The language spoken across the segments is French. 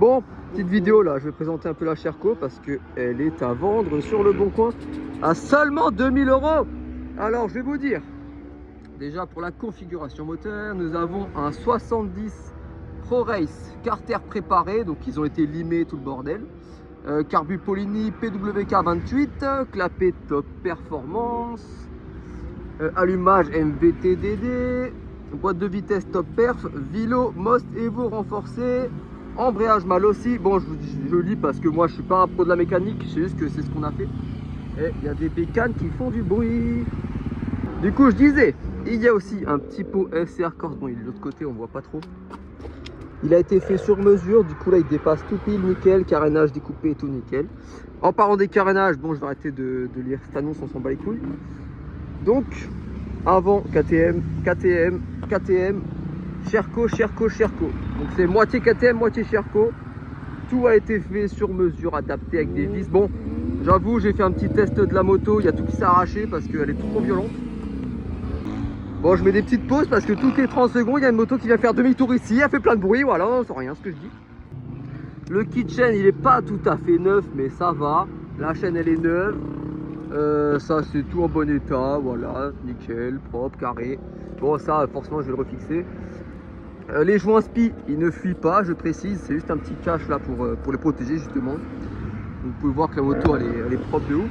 Bon, petite vidéo là, je vais présenter un peu la Sherco parce qu'elle est à vendre sur le bon coin à seulement 2000 €. Alors je vais vous dire, déjà pour la configuration moteur, nous avons un 70 Pro Race carter préparé, donc ils ont été limés tout le bordel. Carbu Polini PWK 28, clapet top performance, allumage MVTDD, boîte de vitesse top perf, Vilo, Most Evo renforcé, embrayage mal aussi. Bon, je lis parce que moi je suis pas un pro de la mécanique, c'est juste que c'est ce qu'on a fait. Et il y a des bécanes qui font du bruit. Du coup, je disais, il y a aussi un petit pot FCR Corse. Bon, il est de l'autre côté, on voit pas trop. Il a été fait sur mesure, du coup là il dépasse tout pile, nickel, carénage découpé et tout nickel. En parlant des carénages, bon je vais arrêter de lire cette annonce, on s'en bat les couilles. Donc, avant KTM, KTM, KTM, Sherco, Sherco, Sherco. Donc c'est moitié KTM, moitié Sherco. Tout a été fait sur mesure, adapté avec des vis. Bon, j'avoue, j'ai fait un petit test de la moto, il y a tout qui s'est arraché parce qu'elle est trop violente. Bon, je mets des petites pauses parce que toutes les 30 secondes, il y a une moto qui vient faire demi-tour ici, elle fait plein de bruit, voilà, c'est rien ce que je dis. Le kit chaîne, il n'est pas tout à fait neuf, mais ça va. La chaîne, elle est neuve. Ça, c'est tout en bon état, voilà, nickel, propre, carré. Bon, ça, forcément, je vais le refixer. Les joints spi, ils ne fuient pas, je précise, c'est juste un petit cache là pour les protéger, justement. Vous pouvez voir que la moto, elle est propre de ouf.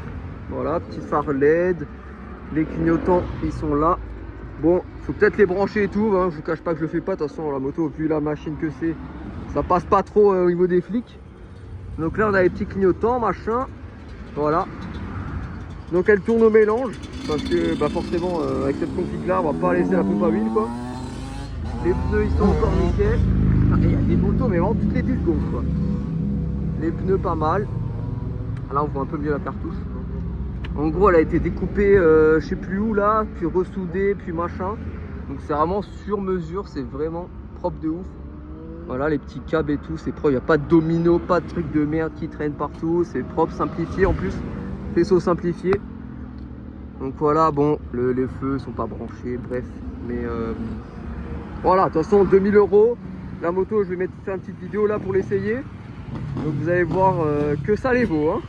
Voilà, petit phare LED. Les clignotants, ils sont là. Bon, faut peut-être les brancher et tout, hein. Je vous cache pas que je le fais pas, de toute façon la moto, vu la machine que c'est, ça passe pas trop au niveau des flics. Donc là on a les petits clignotants, machin, voilà. Donc elle tourne au mélange, parce que bah forcément avec cette config là, on va pas laisser la pompe à huile quoi. Les pneus ils sont encore nickel. Ah, il y a des motos mais vraiment toutes les 10 secondes quoi. Les pneus pas mal. Là on voit un peu mieux la cartouche. En gros, elle a été découpée, je sais plus où là, puis ressoudée, puis machin. Donc c'est vraiment sur mesure, c'est vraiment propre de ouf. Voilà, les petits câbles et tout, c'est propre. Il n'y a pas de domino, pas de trucs de merde qui traînent partout. C'est propre, simplifié en plus. Faisceau simplifié. Donc voilà, bon, les feux sont pas branchés, bref. Mais voilà, de toute façon, 2000 €. La moto, je vais faire une petite vidéo là pour l'essayer. Donc vous allez voir que ça les vaut, hein.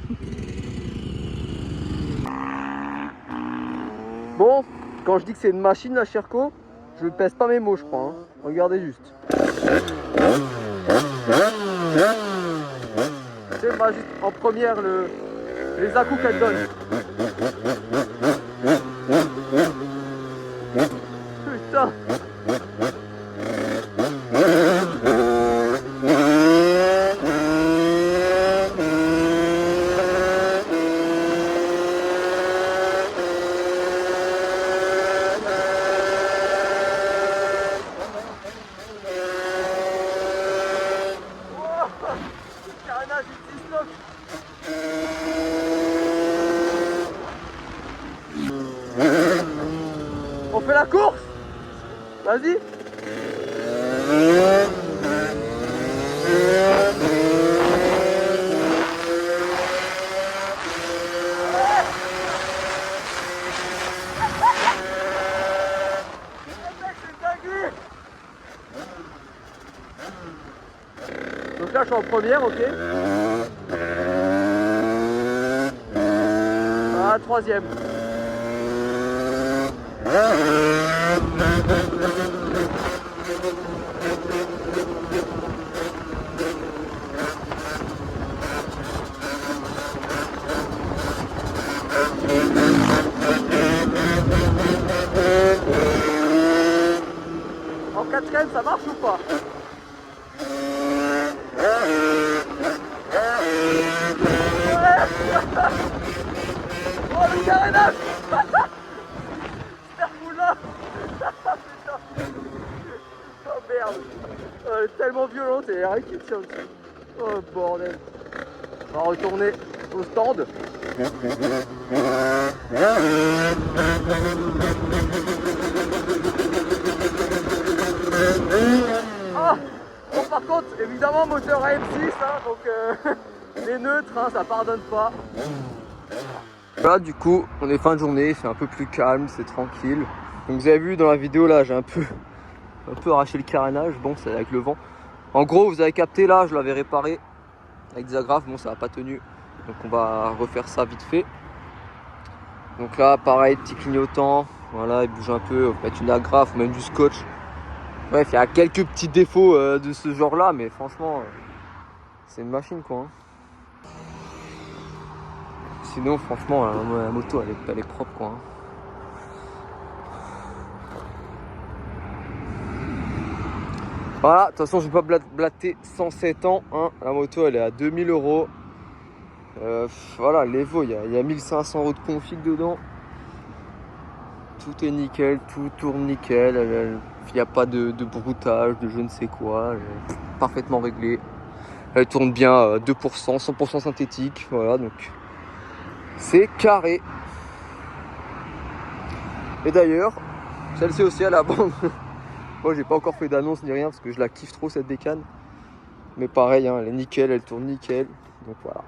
Bon, quand je dis que c'est une machine la Sherco, je ne pèse pas mes mots je crois, hein. Regardez juste. C'est pas juste en première les à-coups qu'elle donne. Putain. On fait la course. Vas-y. Donc là je suis en première, ok. Ah, troisième. En quatrième, ça marche ou pas? Oh le carénage. Oh merde, elle est tellement violente et il n'y a rien qui tient dessus. Oh bordel. On va retourner au stand. Ah bon, par contre, évidemment moteur AM6, hein, donc les neutres, hein, ça pardonne pas. Voilà, du coup, on est fin de journée, c'est un peu plus calme, c'est tranquille. Donc vous avez vu dans la vidéo là, j'ai un peu arraché le carénage, bon c'est avec le vent. En gros, vous avez capté là, je l'avais réparé avec des agrafes. Bon, ça n'a pas tenu. Donc on va refaire ça vite fait. Donc là, pareil, petit clignotant. Voilà, il bouge un peu. On peut mettre une agrafe, même du scotch. Bref, il y a quelques petits défauts de ce genre là, mais franchement, c'est une machine quoi. Sinon, franchement, la moto elle est propre quoi. Voilà, de toute façon, je vais pas blatter 107 ans. Hein. La moto elle est à 2000 €. Voilà, l'Evo, il y a 1500 € de config dedans. Tout est nickel, tout tourne nickel. Il n'y a pas de broutage, de je ne sais quoi. Parfaitement réglé. Elle tourne bien 2%, 100% synthétique. Voilà, donc c'est carré. Et d'ailleurs, celle-ci aussi à la bande. Moi, j'ai pas encore fait d'annonce ni rien parce que je la kiffe trop cette bécane. Mais pareil, hein, elle est nickel, elle tourne nickel. Donc voilà.